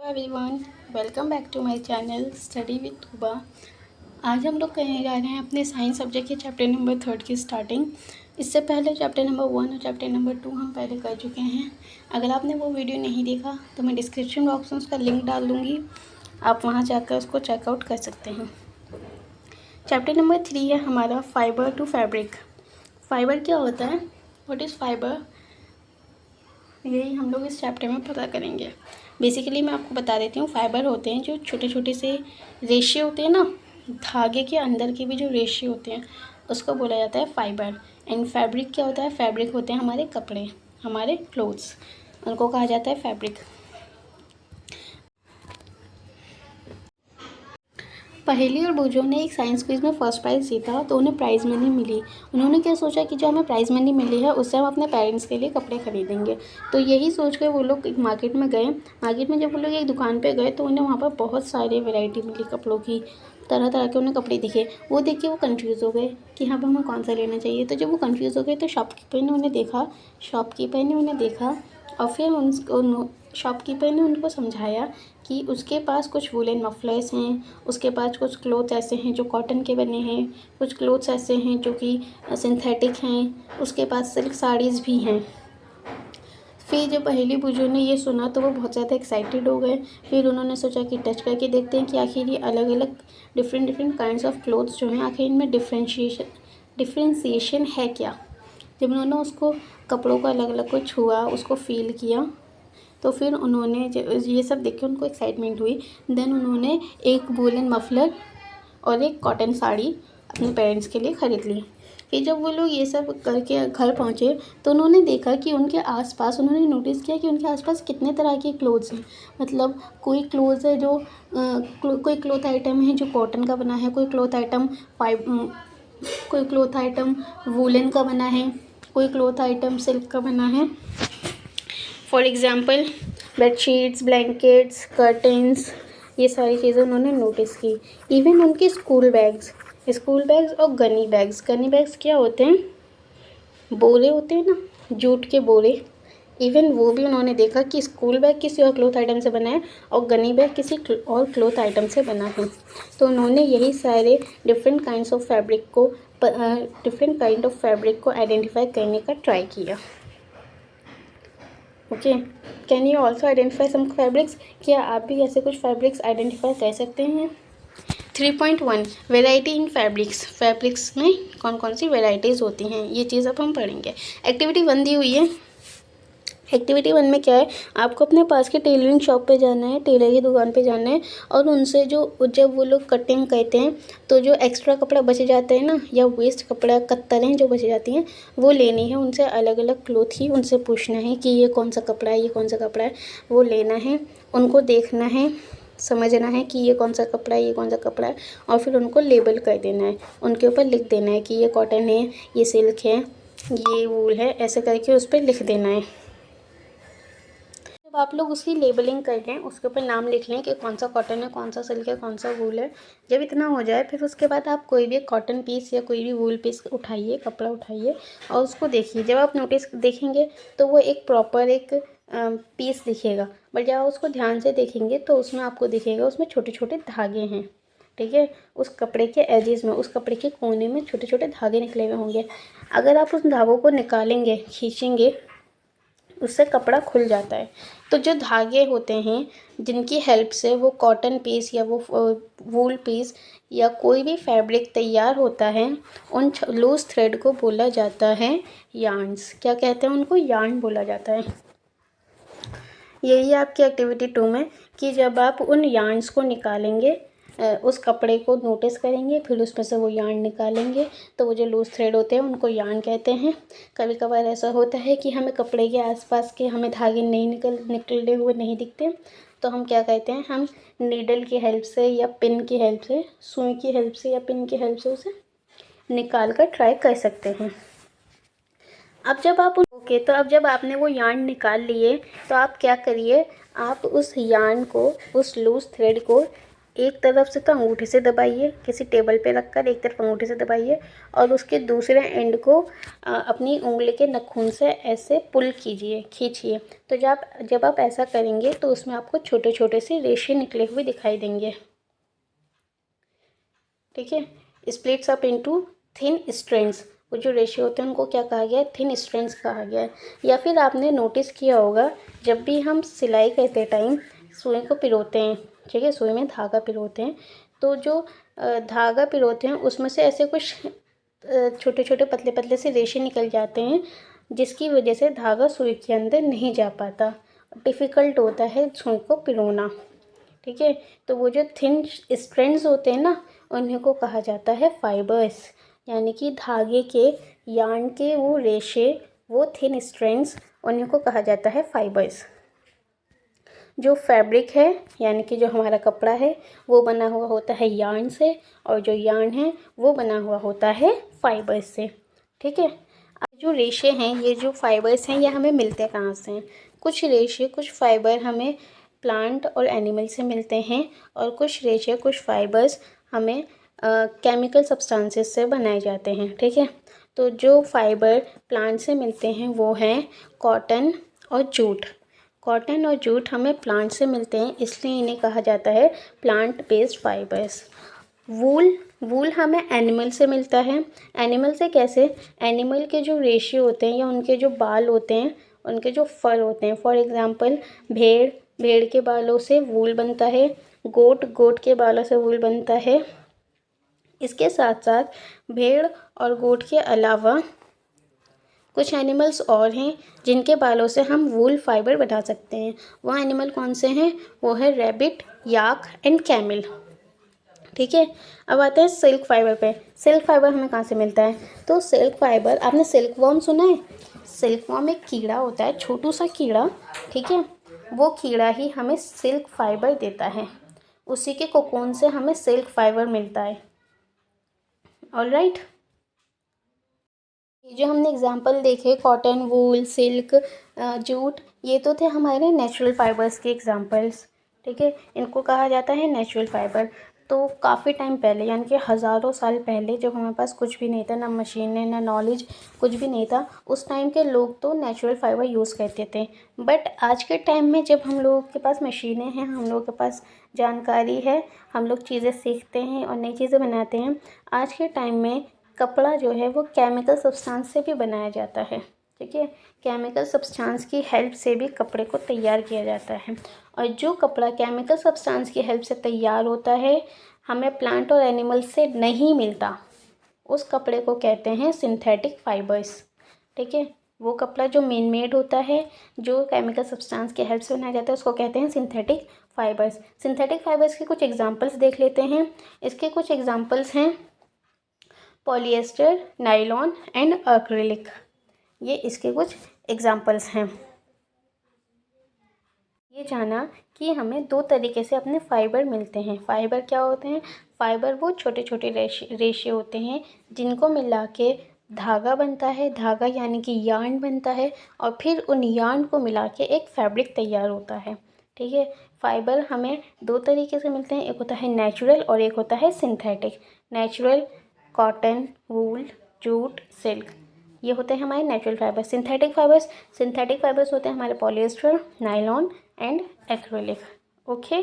Everyone, welcome back to my channel study with Tuba. आज हम लोग करने जा रहे हैं अपने साइंस सब्जेक्ट के चैप्टर नंबर 3 की स्टार्टिंग। इससे पहले चैप्टर नंबर 1 और चैप्टर नंबर 2 हम पहले कर चुके हैं। अगर आपने वो वीडियो नहीं देखा तो मैं डिस्क्रिप्शन बॉक्स में उसका लिंक डाल दूँगी, आप वहाँ जाकर उसको चेकआउट कर सकते हैं। चैप्टर नंबर 3 है हमारा फाइबर टू फैब्रिक। फाइबर क्या होता है, व्हाट इज़ फाइबर, यही हम लोग इस चैप्टर में पता करेंगे। बेसिकली मैं आपको बता देती हूँ, फाइबर होते हैं जो छोटे छोटे से रेशे होते हैं ना, धागे के अंदर के भी जो रेशे होते हैं उसको बोला जाता है फाइबर। एंड फैब्रिक क्या होता है, फैब्रिक होते हैं हमारे कपड़े, हमारे क्लोथ्स, उनको कहा जाता है फैब्रिक। पहेली और भुजो ने एक साइंस क्विज में फर्स्ट प्राइज़ जीता तो उन्हें प्राइज़ मनी मिली। उन्होंने क्या सोचा कि जो हमें प्राइज़ मनी मिली है उससे हम अपने पेरेंट्स के लिए कपड़े खरीदेंगे। तो यही सोच कर वो लोग एक मार्केट में गए। मार्केट में जब वो लोग एक दुकान पे गए तो उन्हें वहाँ पर बहुत सारी वैरायटी मिली कपड़ों की, तरह तरह के उन्हें कपड़े दिखे। वो देख के वो कन्फ्यूज़ हो गए कि हाँ हमें कौन सा लेना चाहिए। तो जब वो कन्फ्यूज़ हो गए तो शॉपकीपर ने उन्हें देखा और फिर शॉपकीपर ने उनको समझाया कि उसके पास कुछ वुलन मफलर्स हैं, उसके पास कुछ क्लोथ्स ऐसे हैं जो कॉटन के बने हैं, कुछ क्लोथ्स ऐसे हैं जो कि सिंथेटिक हैं, उसके पास सिल्क साड़ीज़ भी हैं। फिर जब पहेली बुजुर्ग ने ये सुना तो वो बहुत ज़्यादा एक्साइटेड हो गए। फिर उन्होंने सोचा कि टच करके देखते हैं कि आखिर ये अलग अलग डिफरेंट काइंड्स ऑफ क्लोथ्स जो हैं आखिर इनमें डिफ्रेंशिएशन है क्या। जब उन्होंने उसको कपड़ों को अलग अलग को छुआ, उसको फील किया, तो फिर उन्होंने ये सब देख के उनको एक्साइटमेंट हुई। देन उन्होंने एक वूलन मफलर और एक कॉटन साड़ी अपने पेरेंट्स के लिए ख़रीद ली। फिर जब वो लोग ये सब करके घर पहुँचे तो उन्होंने देखा कि उनके आसपास, उन्होंने नोटिस किया कि उनके आसपास कितने तरह के क्लोथ्स हैं। मतलब कोई क्लोथ्स है जो कोई क्लोथ आइटम है जो कॉटन का बना है, कोई क्लोथ आइटम वूलन का बना है, कोई क्लोथ आइटम सिल्क का बना है। For example bedsheets, blankets, curtains, ये सारी चीज़ें उन्होंने नोटिस की। इवन उनके स्कूल बैग्स और गनी बैग्स क्या होते हैं, बोरे होते हैं ना, जूट के बोरे। इवन वो भी उन्होंने देखा कि स्कूल बैग किसी और क्लोथ आइटम से बना है और गनी बैग किसी और क्लोथ आइटम से बना है। तो उन्होंने यही सारे डिफरेंट काइंड ऑफ फैब्रिक को आइडेंटिफाई करने का ट्राई किया। Okay, can you also identify some fabrics, क्या आप भी ऐसे कुछ फैब्रिक्स आइडेंटिफाई कर सकते हैं। 3.1 वेराइटी इन फैब्रिक्स में कौन कौन सी वेराइटीज़ होती हैं, ये चीज़ अब हम पढ़ेंगे। एक्टिविटी 1 दी हुई है। एक्टिविटी 1 में क्या है, आपको अपने पास के टेलरिंग शॉप पे जाना है, टेलर की दुकान पे जाना है और उनसे जब वो लोग कटिंग करते हैं तो जो एक्स्ट्रा कपड़ा बच जाता है ना, या वेस्ट कपड़ा, कत्तरें जो बच जाती हैं, वो लेनी है उनसे। अलग अलग क्लोथ ही उनसे पूछना है कि ये कौन सा कपड़ा है, ये कौन सा कपड़ा है, वो लेना है, उनको देखना है, समझना है कि ये कौन सा कपड़ा है, ये कौन सा कपड़ा है, और फिर उनको लेबल कर देना है, उनके ऊपर लिख देना है कि ये कॉटन है, ये सिल्क है, ये वूल है, ऐसे करके उस पर लिख देना है। जब आप लोग उसकी लेबलिंग कर लें, उसके ऊपर नाम लिख लें कि कौन सा कॉटन है, कौन सा सिल्क है, कौन सा वूल है, जब इतना हो जाए फिर उसके बाद आप कोई भी कॉटन पीस या कोई भी वूल पीस उठाइए, कपड़ा उठाइए और उसको देखिए। जब आप नोटिस देखेंगे तो वो एक प्रॉपर एक पीस दिखेगा, बट जब आप उसको ध्यान से देखेंगे तो उसमें आपको दिखेगा उसमें छोटे छोटे धागे हैं। ठीक है, उस कपड़े के एजेस में, उस कपड़े के कोने में छोटे छोटे धागे निकले हुए होंगे। अगर आप उस धागों को निकालेंगे, खींचेंगे, उससे कपड़ा खुल जाता है। तो जो धागे होते हैं जिनकी हेल्प से वो कॉटन पीस या वो वूल पीस या कोई भी फैब्रिक तैयार होता है, उन लूज थ्रेड को बोला जाता है यार्न्स। क्या कहते हैं उनको, यार्न बोला जाता है। यही आपकी एक्टिविटी 2 में कि जब आप उन यार्न्स को निकालेंगे, उस कपड़े को नोटिस करेंगे, फिर उसमें से वो यार्न निकालेंगे, तो वो जो लूज थ्रेड होते हैं उनको यार्न कहते हैं। कभी कभार ऐसा होता है कि हमें कपड़े के आसपास के हमें धागे नहीं निकले हुए नहीं दिखते, तो हम क्या कहते हैं, हम नीडल की हेल्प से या पिन की हेल्प से, सुई की हेल्प से या पिन की हेल्प से उसे निकाल कर ट्राई कर सकते हैं। अब जब आपने वो यार्न निकाल लिए तो आप क्या करिए, आप उस यार्न को, उस लूज थ्रेड को एक तरफ से तो अंगूठे से दबाइए, किसी टेबल पे रखकर एक तरफ अंगूठे से दबाइए और उसके दूसरे एंड को अपनी उंगली के नाखून से ऐसे पुल कीजिए, खींचिए। तो जब आप ऐसा करेंगे तो उसमें आपको छोटे छोटे से रेशे निकले हुए दिखाई देंगे। ठीक है। Splits up into thin strands, वो जो रेशे होते हैं उनको क्या कहा गया है, थिन स्ट्रैंड्स कहा गया है। या फिर आपने नोटिस किया होगा जब भी हम सिलाई करते टाइम सुई को पिरोते हैं, ठीक है, सुई में धागा पिरोते हैं, तो जो धागा पिरोते हैं उसमें से ऐसे कुछ छोटे छोटे पतले पतले से रेशे निकल जाते हैं, जिसकी वजह से धागा सुई के अंदर नहीं जा पाता, डिफ़िकल्ट होता है सुई को पिरोना। ठीक है। तो वो जो थिन स्ट्रैंड्स होते हैं ना, उन्हीं को कहा जाता है फाइबर्स, यानी कि धागे के, यार्न के वो रेशे, वो थिन स्ट्रैंड्स, उन्हीं को कहा जाता है फाइबर्स। जो फैब्रिक है यानी कि जो हमारा कपड़ा है वो बना हुआ होता है यार्न से, और जो यार्न है वो बना हुआ होता है फाइबर्स से। ठीक है। अब जो रेशे हैं, ये जो फाइबर्स हैं, ये हमें मिलते कहाँ से हैं? कुछ रेशे, कुछ फाइबर हमें प्लांट और एनिमल से मिलते हैं, और कुछ रेशे, कुछ फाइबर्स हमें केमिकल सब्सटेंसेस से बनाए जाते हैं। ठीक है। तो जो फाइबर प्लांट से मिलते हैं वो हैं कॉटन और जूट। कॉटन और जूट हमें प्लांट से मिलते हैं, इसलिए इन्हें कहा जाता है प्लांट बेस्ड फाइबर्स। वूल हमें एनिमल से मिलता है। एनिमल से कैसे? एनिमल के जो रेशे होते हैं या उनके जो बाल होते हैं, उनके जो फर होते हैं, फॉर एग्जांपल भेड़ के बालों से वूल बनता है, गोट के बालों से वूल बनता है। इसके साथ साथ भेड़ और गोट के अलावा कुछ एनिमल्स और हैं जिनके बालों से हम वूल फाइबर बना सकते हैं। वह एनिमल कौन से हैं? वो है रैबिट, याक एंड कैमल। ठीक है। अब आते हैं सिल्क फाइबर पे। सिल्क फाइबर हमें कहाँ से मिलता है? तो सिल्क फाइबर, आपने सिल्क वॉर्म सुना है? सिल्क वॉर्म एक कीड़ा होता है, छोटू सा कीड़ा। ठीक है। वो कीड़ा ही हमें सिल्क फाइबर देता है, उसी के कोकून से हमें सिल्क फाइबर मिलता है। ऑलराइट। ये जो हमने एग्जांपल देखे, कॉटन, वूल, सिल्क, जूट, ये तो थे हमारे नेचुरल फाइबर्स के एग्जांपल्स। ठीक है। इनको कहा जाता है नेचुरल फाइबर। तो काफ़ी टाइम पहले, यानी कि हज़ारों साल पहले, जब हमारे पास कुछ भी नहीं था, ना मशीनें, ना नॉलेज, कुछ भी नहीं था, उस टाइम के लोग तो नेचुरल फाइबर यूज़ करते थे। बट आज के टाइम में जब हम लोगों के पास मशीनें हैं, हम लोगों के पास जानकारी है, हम लोग चीज़ें सीखते हैं और नई चीज़ें बनाते हैं, आज के टाइम में कपड़ा जो है वो केमिकल सब्सटेंस से भी बनाया जाता है। ठीक है। केमिकल सब्सटेंस की हेल्प से भी कपड़े को तैयार किया जाता है, और जो कपड़ा केमिकल सब्सटेंस की हेल्प से तैयार होता है, हमें प्लांट और एनिमल से नहीं मिलता, उस कपड़े को कहते हैं सिंथेटिक फाइबर्स। ठीक है। वो कपड़ा जो मैन मेड होता है, जो केमिकल सब्सटेंस की हेल्प से बनाया जाता है, उसको कहते हैं सिंथेटिक फाइबर्स। सिंथेटिक फाइबर्स के कुछ एग्जांपल्स देख लेते हैं। इसके कुछ एग्जांपल्स हैं पॉलिएस्टर, नायलॉन एंड एक्रिलिक। ये इसके कुछ एग्जांपल्स हैं। ये जाना कि हमें दो तरीके से अपने फाइबर मिलते हैं। फाइबर क्या होते हैं? फाइबर वो छोटे छोटे रेशे होते हैं जिनको मिला के धागा बनता है। धागा यानी कि यार्न बनता है, और फिर उन यार्न को मिला के एक फैब्रिक तैयार होता है। ठीक है। फाइबर हमें दो तरीके से मिलते हैं, एक होता है नेचुरल और एक होता है सिंथेटिक। नेचुरल कॉटन, वूल, जूट, सिल्क, ये होते हैं हमारे नेचुरल फाइबर्स। सिंथेटिक फाइबर्स होते हैं हमारे polyester, nylon and acrylic. Okay.